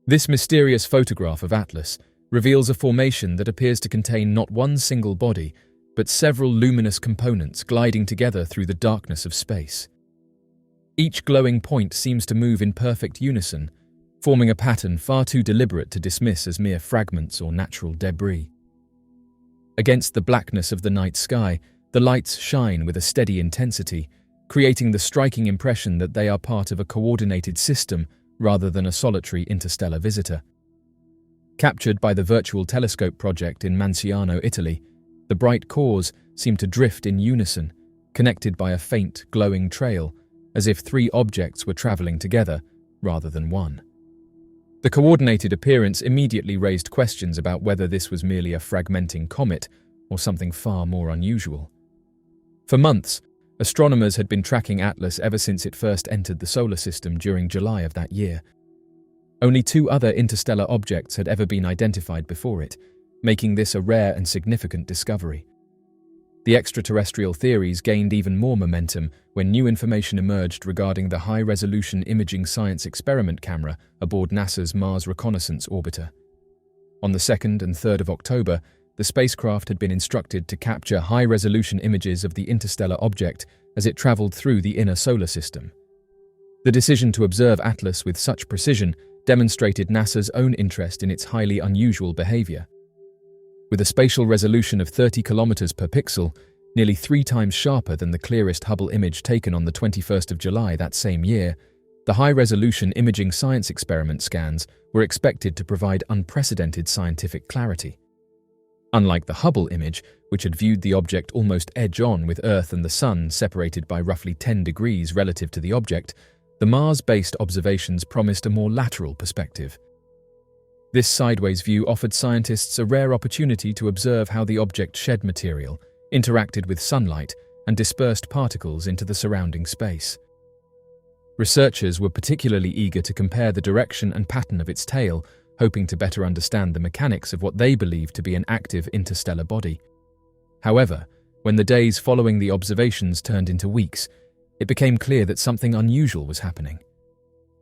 This mysterious photograph of Atlas reveals a formation that appears to contain not one single body, but several luminous components gliding together through the darkness of space. Each glowing point seems to move in perfect unison, forming a pattern far too deliberate to dismiss as mere fragments or natural debris. Against the blackness of the night sky, the lights shine with a steady intensity, creating the striking impression that they are part of a coordinated system rather than a solitary interstellar visitor. Captured by the Virtual Telescope project in Manciano, Italy, the bright cores seem to drift in unison, connected by a faint, glowing trail, as if three objects were traveling together rather than one. The coordinated appearance immediately raised questions about whether this was merely a fragmenting comet or something far more unusual. For months, astronomers had been tracking Atlas ever since it first entered the solar system during July of that year. Only two other interstellar objects had ever been identified before it, making this a rare and significant discovery. The extraterrestrial theories gained even more momentum when new information emerged regarding the high-resolution imaging science experiment camera aboard NASA's Mars Reconnaissance Orbiter. On the 2nd and 3rd of October, the spacecraft had been instructed to capture high-resolution images of the interstellar object as it traveled through the inner solar system. The decision to observe Atlas with such precision demonstrated NASA's own interest in its highly unusual behavior. With a spatial resolution of 30 kilometers per pixel, nearly 3 times sharper than the clearest Hubble image taken on the 21st of July that same year, the high-resolution imaging science experiment scans were expected to provide unprecedented scientific clarity. Unlike the Hubble image, which had viewed the object almost edge-on with Earth and the Sun separated by roughly 10 degrees relative to the object, the Mars-based observations promised a more lateral perspective. This sideways view offered scientists a rare opportunity to observe how the object shed material, interacted with sunlight, and dispersed particles into the surrounding space. Researchers were particularly eager to compare the direction and pattern of its tail, hoping to better understand the mechanics of what they believed to be an active interstellar body. However, when the days following the observations turned into weeks, it became clear that something unusual was happening.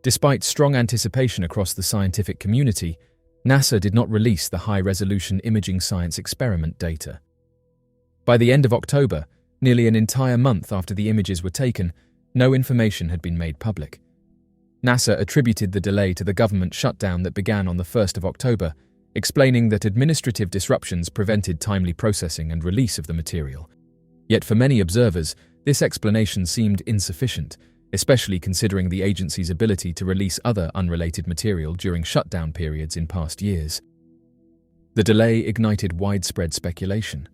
Despite strong anticipation across the scientific community, NASA did not release the high-resolution imaging science experiment data. By the end of October, nearly an entire month after the images were taken, no information had been made public. NASA attributed the delay to the government shutdown that began on the 1st of October, explaining that administrative disruptions prevented timely processing and release of the material. Yet for many observers, this explanation seemed insufficient, especially considering the agency's ability to release other unrelated material during shutdown periods in past years. The delay ignited widespread speculation.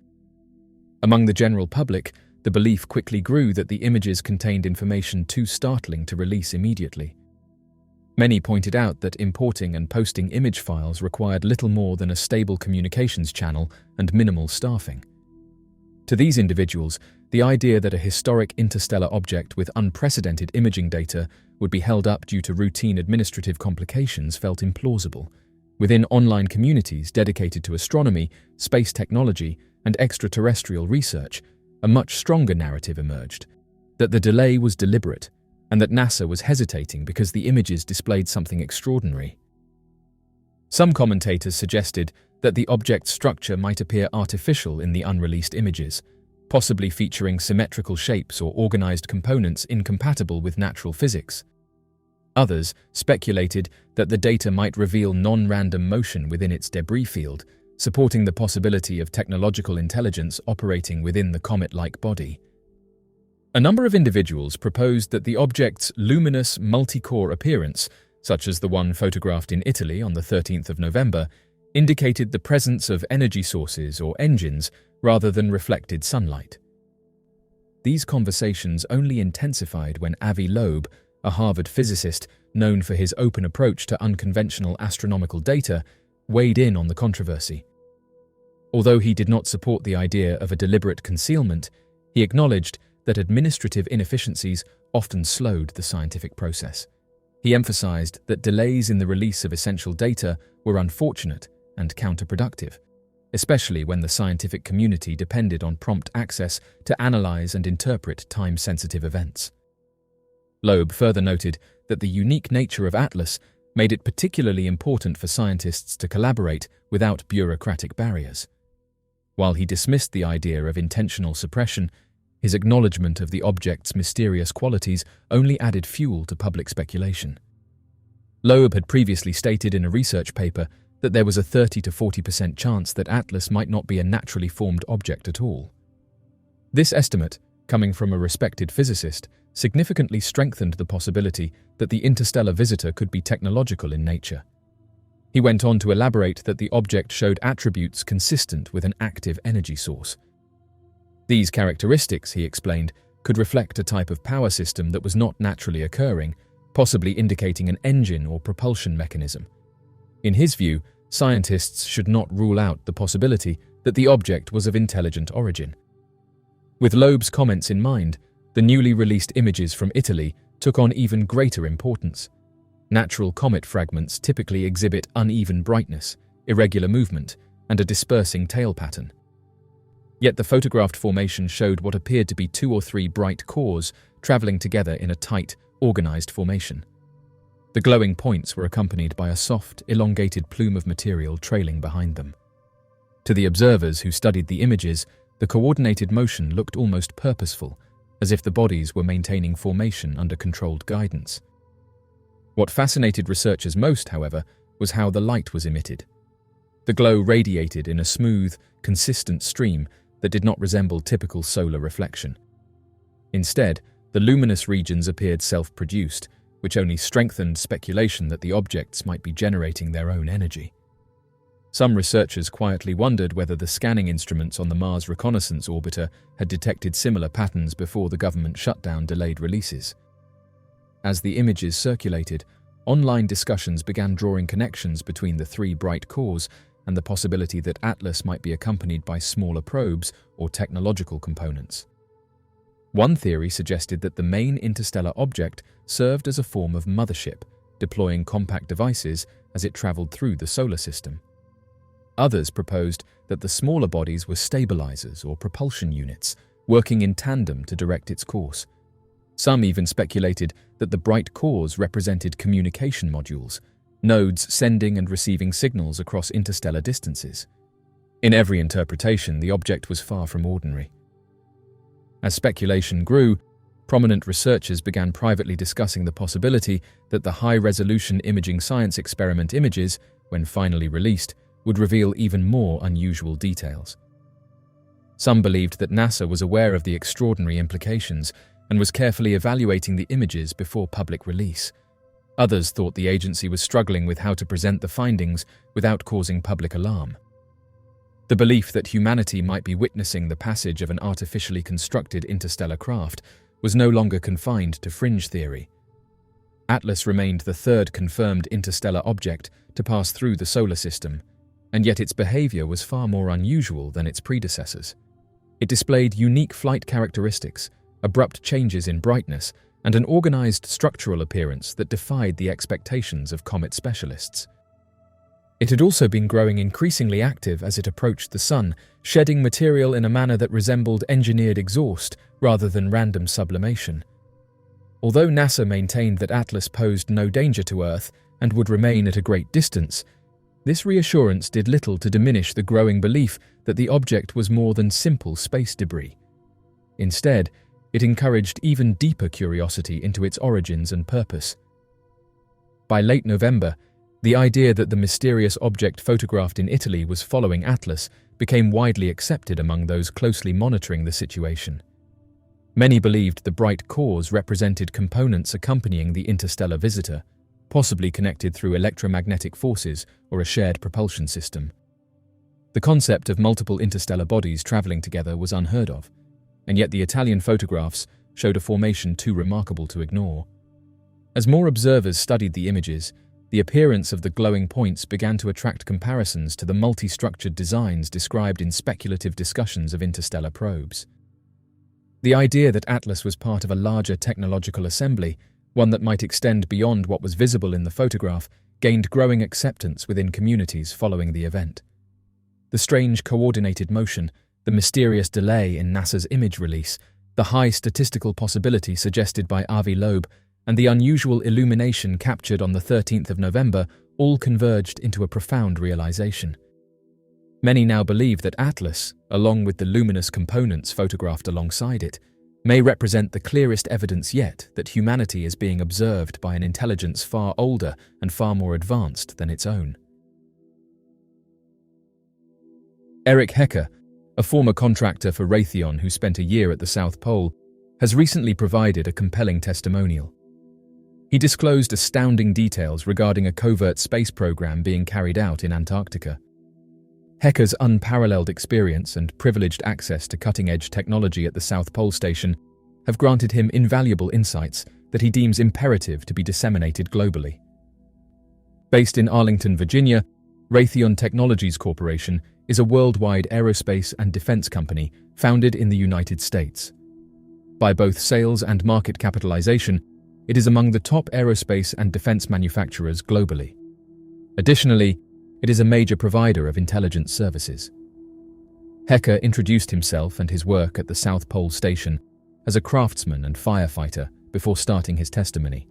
Among the general public, the belief quickly grew that the images contained information too startling to release immediately. Many pointed out that importing and posting image files required little more than a stable communications channel and minimal staffing. To these individuals, the idea that a historic interstellar object with unprecedented imaging data would be held up due to routine administrative complications felt implausible. Within online communities dedicated to astronomy, space technology, and extraterrestrial research, a much stronger narrative emerged, that the delay was deliberate, and that NASA was hesitating because the images displayed something extraordinary. Some commentators suggested that the object's structure might appear artificial in the unreleased images, possibly featuring symmetrical shapes or organized components incompatible with natural physics. Others speculated that the data might reveal non-random motion within its debris field, supporting the possibility of technological intelligence operating within the comet-like body. A number of individuals proposed that the object's luminous multi-core appearance, such as the one photographed in Italy on the 13th of November, indicated the presence of energy sources or engines rather than reflected sunlight. These conversations only intensified when Avi Loeb, a Harvard physicist known for his open approach to unconventional astronomical data, weighed in on the controversy. Although he did not support the idea of a deliberate concealment, he acknowledged that administrative inefficiencies often slowed the scientific process. He emphasized that delays in the release of essential data were unfortunate and counterproductive, especially when the scientific community depended on prompt access to analyze and interpret time-sensitive events. Loeb further noted that the unique nature of Atlas made it particularly important for scientists to collaborate without bureaucratic barriers. While he dismissed the idea of intentional suppression, his acknowledgement of the object's mysterious qualities only added fuel to public speculation. Loeb had previously stated in a research paper that there was a 30 to 40% chance that Atlas might not be a naturally formed object at all. This estimate, coming from a respected physicist, significantly strengthened the possibility that the interstellar visitor could be technological in nature. He went on to elaborate that the object showed attributes consistent with an active energy source. These characteristics, he explained, could reflect a type of power system that was not naturally occurring, possibly indicating an engine or propulsion mechanism. In his view, scientists should not rule out the possibility that the object was of intelligent origin. With Loeb's comments in mind, the newly released images from Italy took on even greater importance. Natural comet fragments typically exhibit uneven brightness, irregular movement, and a dispersing tail pattern. Yet the photographed formation showed what appeared to be 2 or 3 bright cores traveling together in a tight, organized formation. The glowing points were accompanied by a soft, elongated plume of material trailing behind them. To the observers who studied the images, the coordinated motion looked almost purposeful, as if the bodies were maintaining formation under controlled guidance. What fascinated researchers most, however, was how the light was emitted. The glow radiated in a smooth, consistent stream that did not resemble typical solar reflection. Instead, the luminous regions appeared self-produced, which only strengthened speculation that the objects might be generating their own energy. Some researchers quietly wondered whether the scanning instruments on the Mars Reconnaissance Orbiter had detected similar patterns before the government shutdown delayed releases. As the images circulated, online discussions began drawing connections between the 3 bright cores and the possibility that Atlas might be accompanied by smaller probes or technological components. One theory suggested that the main interstellar object served as a form of mothership, deploying compact devices as it traveled through the solar system. Others proposed that the smaller bodies were stabilizers or propulsion units, working in tandem to direct its course. Some even speculated that the bright cores represented communication modules, nodes sending and receiving signals across interstellar distances. In every interpretation, the object was far from ordinary. As speculation grew, prominent researchers began privately discussing the possibility that the high-resolution imaging science experiment images, when finally released, would reveal even more unusual details. Some believed that NASA was aware of the extraordinary implications and was carefully evaluating the images before public release. Others thought the agency was struggling with how to present the findings without causing public alarm. The belief that humanity might be witnessing the passage of an artificially constructed interstellar craft was no longer confined to fringe theory. Atlas remained the 3rd confirmed interstellar object to pass through the solar system, and yet its behavior was far more unusual than its predecessors. It displayed unique flight characteristics, abrupt changes in brightness, and an organized structural appearance that defied the expectations of comet specialists. It had also been growing increasingly active as it approached the Sun, shedding material in a manner that resembled engineered exhaust rather than random sublimation. Although NASA maintained that Atlas posed no danger to Earth and would remain at a great distance, this reassurance did little to diminish the growing belief that the object was more than simple space debris. Instead, it encouraged even deeper curiosity into its origins and purpose. By late November, the idea that the mysterious object photographed in Italy was following Atlas became widely accepted among those closely monitoring the situation. Many believed the bright cores represented components accompanying the interstellar visitor, possibly connected through electromagnetic forces or a shared propulsion system. The concept of multiple interstellar bodies traveling together was unheard of, and yet the Italian photographs showed a formation too remarkable to ignore. As more observers studied the images, the appearance of the glowing points began to attract comparisons to the multi-structured designs described in speculative discussions of interstellar probes. The idea that Atlas was part of a larger technological assembly, one that might extend beyond what was visible in the photograph, gained growing acceptance within communities following the event. The strange coordinated motion, the mysterious delay in NASA's image release, the high statistical possibility suggested by Avi Loeb, and the unusual illumination captured on the 13th of November all converged into a profound realization. Many now believe that Atlas, along with the luminous components photographed alongside it, may represent the clearest evidence yet that humanity is being observed by an intelligence far older and far more advanced than its own. Eric Hecker, a former contractor for Raytheon who spent a year at the South Pole, has recently provided a compelling testimonial. He disclosed astounding details regarding a covert space program being carried out in Antarctica. Hecker's unparalleled experience and privileged access to cutting-edge technology at the South Pole Station have granted him invaluable insights that he deems imperative to be disseminated globally. Based in Arlington, Virginia, Raytheon Technologies Corporation is a worldwide aerospace and defense company founded in the United States. By both sales and market capitalization, it is among the top aerospace and defense manufacturers globally. Additionally, it is a major provider of intelligence services. Hecker introduced himself and his work at the South Pole Station as a craftsman and firefighter before starting his testimony.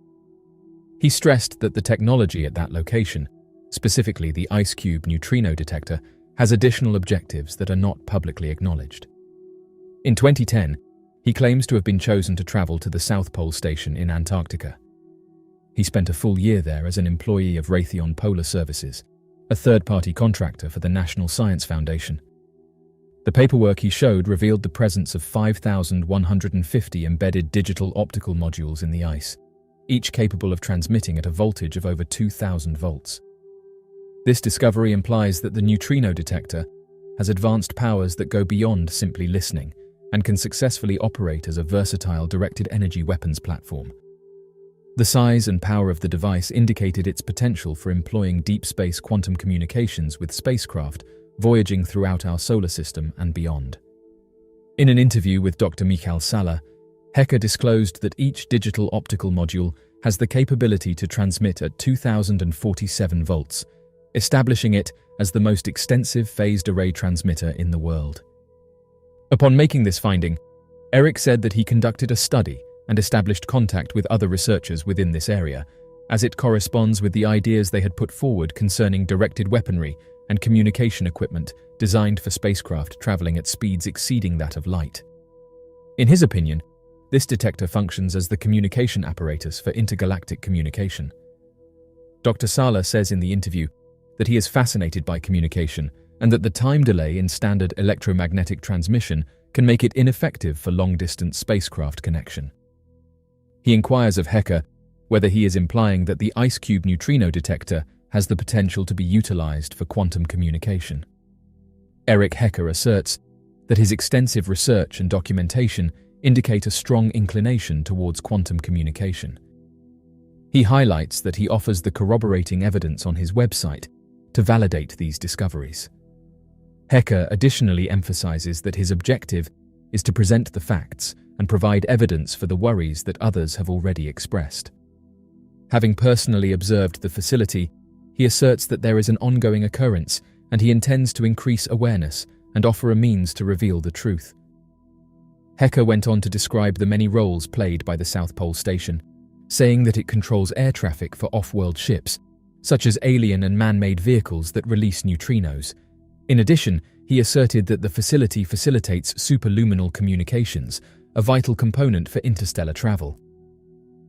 He stressed that the technology at that location, specifically the ice cube neutrino detector, has additional objectives that are not publicly acknowledged. In 2010, he claims to have been chosen to travel to the South Pole Station in Antarctica. He spent a full year there as an employee of Raytheon Polar Services, a third-party contractor for the National Science Foundation. The paperwork he showed revealed the presence of 5,150 embedded digital optical modules in the ice, each capable of transmitting at a voltage of over 2,000 volts. This discovery implies that the neutrino detector has advanced powers that go beyond simply listening and can successfully operate as a versatile directed energy weapons platform. The size and power of the device indicated its potential for employing deep space quantum communications with spacecraft voyaging throughout our solar system and beyond. In an interview with Dr. Michael Salla, Hecker disclosed that each digital optical module has the capability to transmit at 2047 volts, establishing it as the most extensive phased array transmitter in the world. Upon making this finding, Eric said that he conducted a study and established contact with other researchers within this area, as it corresponds with the ideas they had put forward concerning directed weaponry and communication equipment designed for spacecraft traveling at speeds exceeding that of light. In his opinion, this detector functions as the communication apparatus for intergalactic communication. Dr. Salla says in the interview that he is fascinated by communication and that the time delay in standard electromagnetic transmission can make it ineffective for long-distance spacecraft connection. He inquires of Hecker whether he is implying that the ice cube neutrino detector has the potential to be utilized for quantum communication. Eric Hecker asserts that his extensive research and documentation indicate a strong inclination towards quantum communication. He highlights that he offers the corroborating evidence on his website to validate these discoveries. Hecker additionally emphasizes that his objective is to present the facts and provide evidence for the worries that others have already expressed. Having personally observed the facility, he asserts that there is an ongoing occurrence and he intends to increase awareness and offer a means to reveal the truth. Hecker went on to describe the many roles played by the South Pole Station, saying that it controls air traffic for off-world ships, such as alien and man-made vehicles that release neutrinos. In addition, he asserted that the facility facilitates superluminal communications, a vital component for interstellar travel.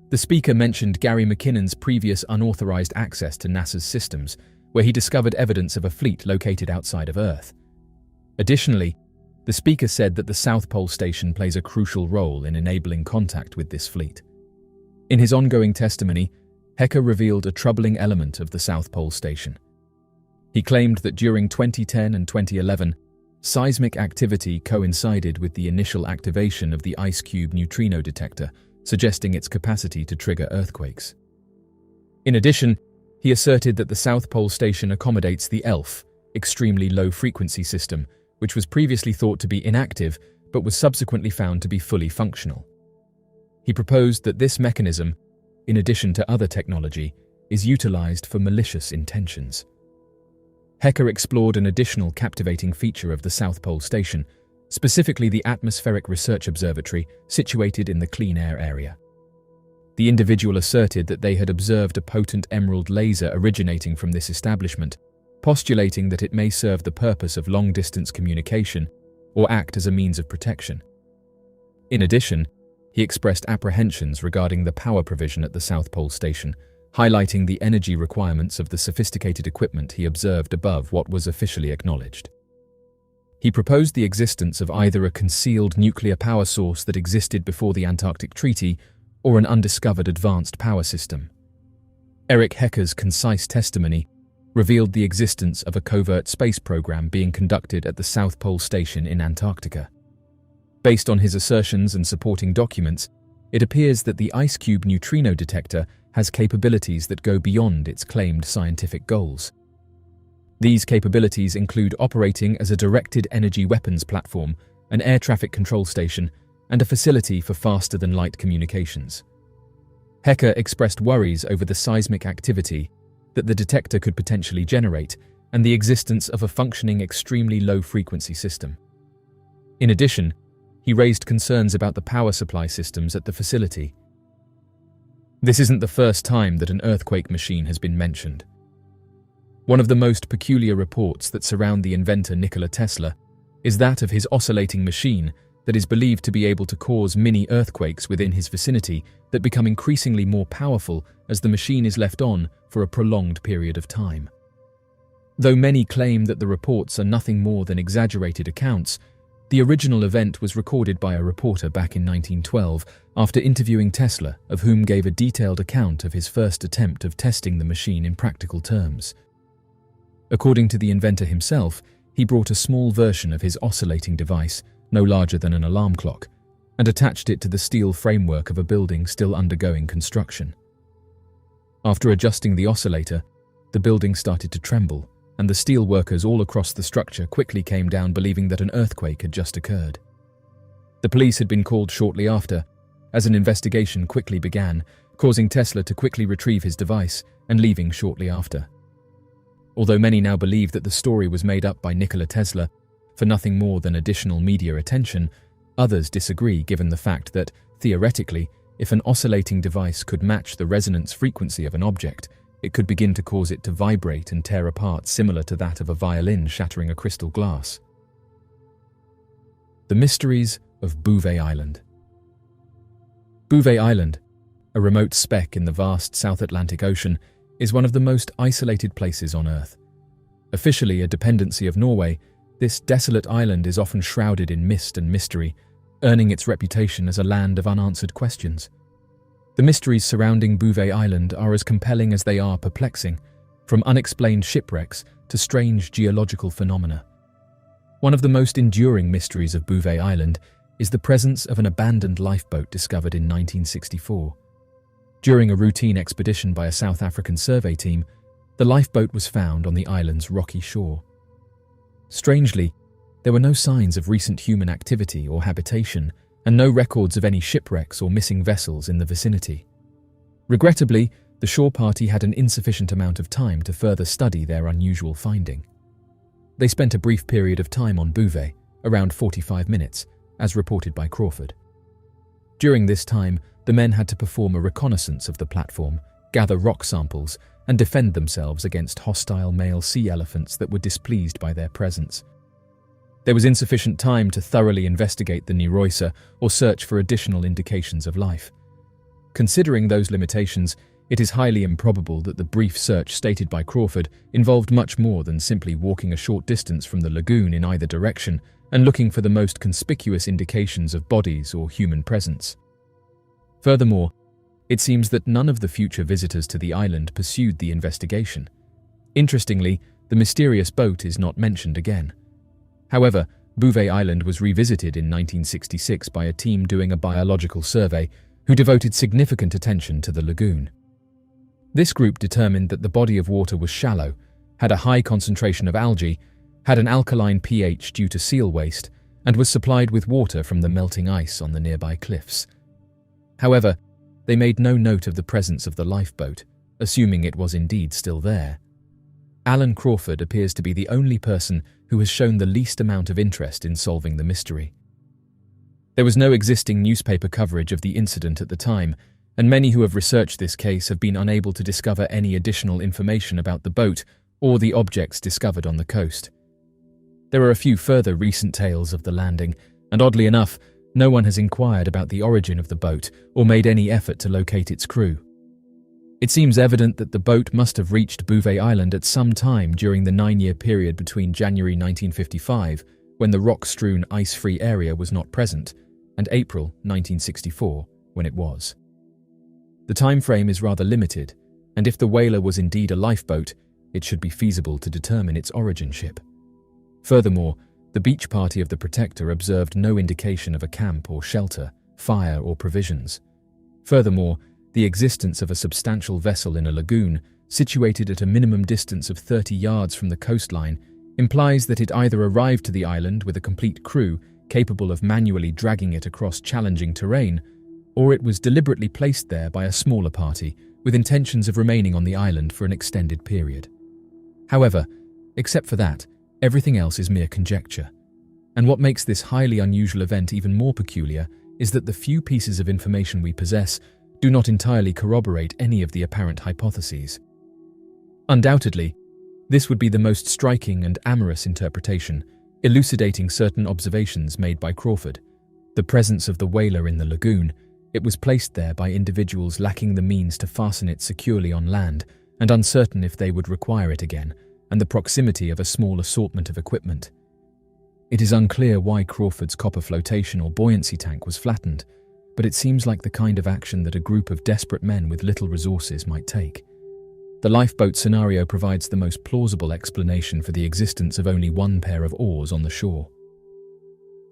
The speaker mentioned Gary McKinnon's previous unauthorized access to NASA's systems, where he discovered evidence of a fleet located outside of Earth. Additionally, the speaker said that the South Pole Station plays a crucial role in enabling contact with this fleet. In his ongoing testimony, Hecker revealed a troubling element of the South Pole Station. He claimed that during 2010 and 2011, seismic activity coincided with the initial activation of the ice cube neutrino detector, suggesting its capacity to trigger earthquakes. In addition, he asserted that the South Pole Station accommodates the ELF, extremely low-frequency system, which was previously thought to be inactive but was subsequently found to be fully functional. He proposed that this mechanism, in addition to other technology, is utilized for malicious intentions. Hecker explored an additional captivating feature of the South Pole Station, specifically the Atmospheric Research Observatory situated in the clean air area. The individual asserted that they had observed a potent emerald laser originating from this establishment, postulating that it may serve the purpose of long-distance communication or act as a means of protection. In addition, he expressed apprehensions regarding the power provision at the South Pole Station, highlighting the energy requirements of the sophisticated equipment he observed above what was officially acknowledged. He proposed the existence of either a concealed nuclear power source that existed before the Antarctic Treaty or an undiscovered advanced power system. Eric Hecker's concise testimony revealed the existence of a covert space program being conducted at the South Pole Station in Antarctica. Based on his assertions and supporting documents, it appears that the ice cube neutrino detector has capabilities that go beyond its claimed scientific goals. These capabilities include operating as a directed energy weapons platform, an air traffic control station, and a facility for faster-than-light communications. Hecker expressed worries over the seismic activity that the detector could potentially generate and the existence of a functioning extremely low-frequency system. In addition, he raised concerns about the power supply systems at the facility. This isn't the first time that an earthquake machine has been mentioned. One of the most peculiar reports that surround the inventor Nikola Tesla is that of his oscillating machine that is believed to be able to cause mini-earthquakes within his vicinity that become increasingly more powerful as the machine is left on for a prolonged period of time. Though many claim that the reports are nothing more than exaggerated accounts, the original event was recorded by a reporter back in 1912 after interviewing Tesla, of whom gave a detailed account of his first attempt of testing the machine in practical terms. According to the inventor himself, he brought a small version of his oscillating device, no larger than an alarm clock, and attached it to the steel framework of a building still undergoing construction. After adjusting the oscillator, the building started to tremble, and the steel workers all across the structure quickly came down believing that an earthquake had just occurred. The police had been called shortly after, as an investigation quickly began, causing Tesla to quickly retrieve his device and leaving shortly after. Although many now believe that the story was made up by Nikola Tesla for nothing more than additional media attention, others disagree given the fact that, theoretically, if an oscillating device could match the resonance frequency of an object, it could begin to cause it to vibrate and tear apart similar to that of a violin shattering a crystal glass. The mysteries of Bouvet Island. Bouvet Island, a remote speck in the vast South Atlantic Ocean, is one of the most isolated places on Earth. Officially a dependency of Norway, this desolate island is often shrouded in mist and mystery, earning its reputation as a land of unanswered questions. The mysteries surrounding Bouvet Island are as compelling as they are perplexing, from unexplained shipwrecks to strange geological phenomena. One of the most enduring mysteries of Bouvet Island is the presence of an abandoned lifeboat discovered in 1964. During a routine expedition by a South African survey team, the lifeboat was found on the island's rocky shore. Strangely, there were no signs of recent human activity or habitation, and no records of any shipwrecks or missing vessels in the vicinity. Regrettably, the shore party had an insufficient amount of time to further study their unusual finding. They spent a brief period of time on Bouvet, around 45 minutes, as reported by Crawford. During this time, the men had to perform a reconnaissance of the platform, gather rock samples, and defend themselves against hostile male sea elephants that were displeased by their presence. There was insufficient time to thoroughly investigate the Nereusser or search for additional indications of life. Considering those limitations, it is highly improbable that the brief search stated by Crawford involved much more than simply walking a short distance from the lagoon in either direction and looking for the most conspicuous indications of bodies or human presence. Furthermore, it seems that none of the future visitors to the island pursued the investigation. Interestingly, the mysterious boat is not mentioned again. However, Bouvet Island was revisited in 1966 by a team doing a biological survey who devoted significant attention to the lagoon. This group determined that the body of water was shallow, had a high concentration of algae, had an alkaline pH due to seal waste, and was supplied with water from the melting ice on the nearby cliffs. However, they made no note of the presence of the lifeboat, assuming it was indeed still there. Alan Crawford appears to be the only person who has shown the least amount of interest in solving the mystery. There was no existing newspaper coverage of the incident at the time, and many who have researched this case have been unable to discover any additional information about the boat or the objects discovered on the coast. There are a few further recent tales of the landing, and oddly enough, no one has inquired about the origin of the boat or made any effort to locate its crew. It seems evident that the boat must have reached Bouvet Island at some time during the 9-year period between January 1955, when the rock-strewn ice-free area was not present, and April 1964, when it was. The time frame is rather limited, and if the whaler was indeed a lifeboat, it should be feasible to determine its origin ship. Furthermore, the beach party of the Protector observed no indication of a camp or shelter, fire or provisions. Furthermore, the existence of a substantial vessel in a lagoon, situated at a minimum distance of 30 yards from the coastline, implies that it either arrived to the island with a complete crew capable of manually dragging it across challenging terrain, or it was deliberately placed there by a smaller party with intentions of remaining on the island for an extended period. However, except for that, everything else is mere conjecture. And what makes this highly unusual event even more peculiar is that the few pieces of information we possess do not entirely corroborate any of the apparent hypotheses. Undoubtedly, this would be the most striking and amorous interpretation, elucidating certain observations made by Crawford. The presence of the whaler in the lagoon, it was placed there by individuals lacking the means to fasten it securely on land and uncertain if they would require it again, and the proximity of a small assortment of equipment. It is unclear why Crawford's copper flotation or buoyancy tank was flattened, but it seems like the kind of action that a group of desperate men with little resources might take. The lifeboat scenario provides the most plausible explanation for the existence of only one pair of oars on the shore.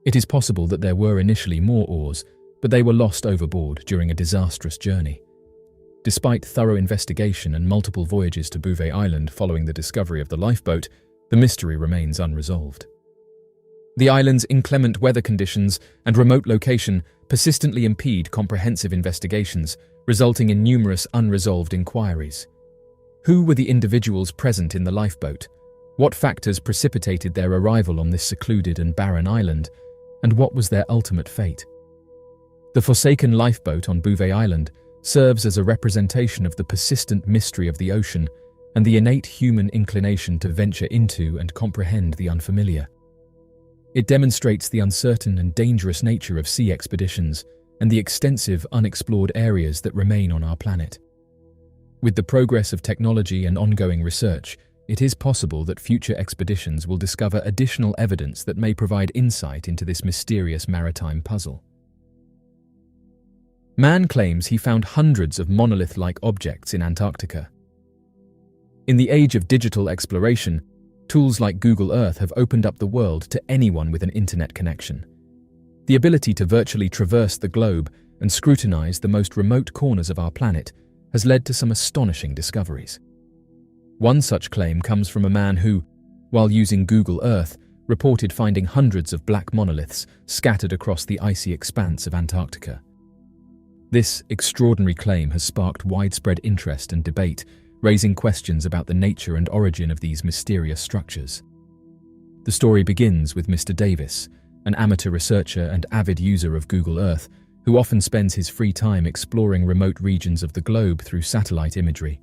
It is possible that there were initially more oars, but they were lost overboard during a disastrous journey. Despite thorough investigation and multiple voyages to Bouvet Island following the discovery of the lifeboat, the mystery remains unresolved. The island's inclement weather conditions and remote location persistently impede comprehensive investigations, resulting in numerous unresolved inquiries. Who were the individuals present in the lifeboat? What factors precipitated their arrival on this secluded and barren island? And what was their ultimate fate? The forsaken lifeboat on Bouvet Island serves as a representation of the persistent mystery of the ocean and the innate human inclination to venture into and comprehend the unfamiliar. It demonstrates the uncertain and dangerous nature of sea expeditions and the extensive unexplored areas that remain on our planet. With the progress of technology and ongoing research, it is possible that future expeditions will discover additional evidence that may provide insight into this mysterious maritime puzzle. Man claims he found hundreds of monolith-like objects in Antarctica. In the age of digital exploration, tools like Google Earth have opened up the world to anyone with an internet connection. The ability to virtually traverse the globe and scrutinize the most remote corners of our planet has led to some astonishing discoveries. One such claim comes from a man who, while using Google Earth, reported finding hundreds of black monoliths scattered across the icy expanse of Antarctica. This extraordinary claim has sparked widespread interest and debate, raising questions about the nature and origin of these mysterious structures. The story begins with Mr. Davis, an amateur researcher and avid user of Google Earth, who often spends his free time exploring remote regions of the globe through satellite imagery.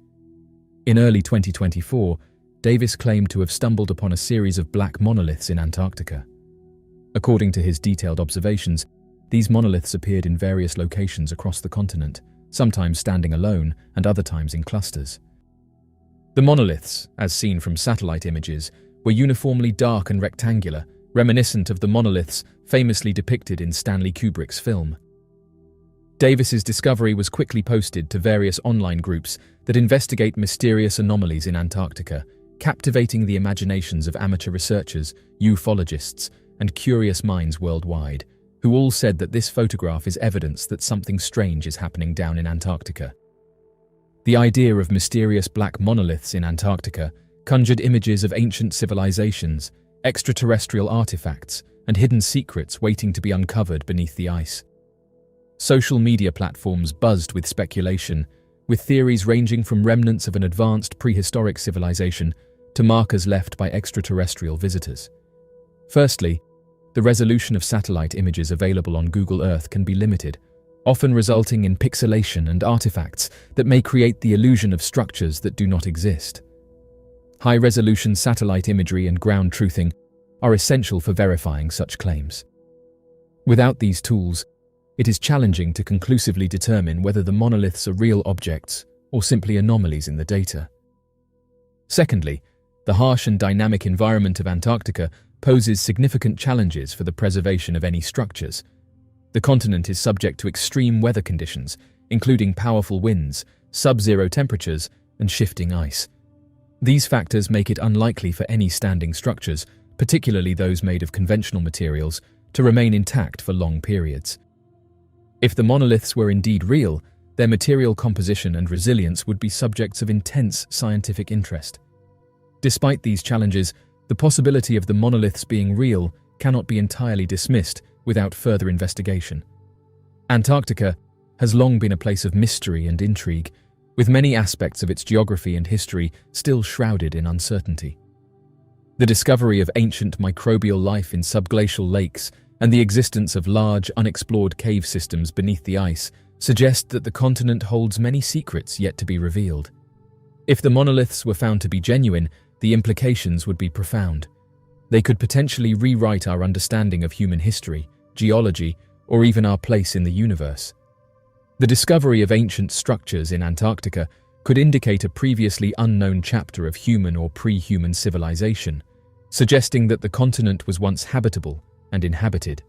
In early 2024, Davis claimed to have stumbled upon a series of black monoliths in Antarctica. According to his detailed observations, these monoliths appeared in various locations across the continent, sometimes standing alone and other times in clusters. The monoliths, as seen from satellite images, were uniformly dark and rectangular, reminiscent of the monoliths famously depicted in Stanley Kubrick's film. Davis's discovery was quickly posted to various online groups that investigate mysterious anomalies in Antarctica, captivating the imaginations of amateur researchers, ufologists, and curious minds worldwide, who all said that this photograph is evidence that something strange is happening down in Antarctica. The idea of mysterious black monoliths in Antarctica conjured images of ancient civilizations, extraterrestrial artifacts, and hidden secrets waiting to be uncovered beneath the ice. Social media platforms buzzed with speculation, with theories ranging from remnants of an advanced prehistoric civilization to markers left by extraterrestrial visitors. Firstly, the resolution of satellite images available on Google Earth can be limited, often resulting in pixelation and artifacts that may create the illusion of structures that do not exist. High-resolution satellite imagery and ground truthing are essential for verifying such claims. Without these tools, it is challenging to conclusively determine whether the monoliths are real objects or simply anomalies in the data. Secondly, the harsh and dynamic environment of Antarctica poses significant challenges for the preservation of any structures. The continent is subject to extreme weather conditions, including powerful winds, sub-zero temperatures, and shifting ice. These factors make it unlikely for any standing structures, particularly those made of conventional materials, to remain intact for long periods. If the monoliths were indeed real, their material composition and resilience would be subjects of intense scientific interest. Despite these challenges, the possibility of the monoliths being real cannot be entirely dismissed without further investigation. Antarctica has long been a place of mystery and intrigue, with many aspects of its geography and history still shrouded in uncertainty. The discovery of ancient microbial life in subglacial lakes and the existence of large, unexplored cave systems beneath the ice suggest that the continent holds many secrets yet to be revealed. If the monoliths were found to be genuine, the implications would be profound. They could potentially rewrite our understanding of human history, geology, or even our place in the universe. The discovery of ancient structures in Antarctica could indicate a previously unknown chapter of human or pre-human civilization, suggesting that the continent was once habitable and inhabited.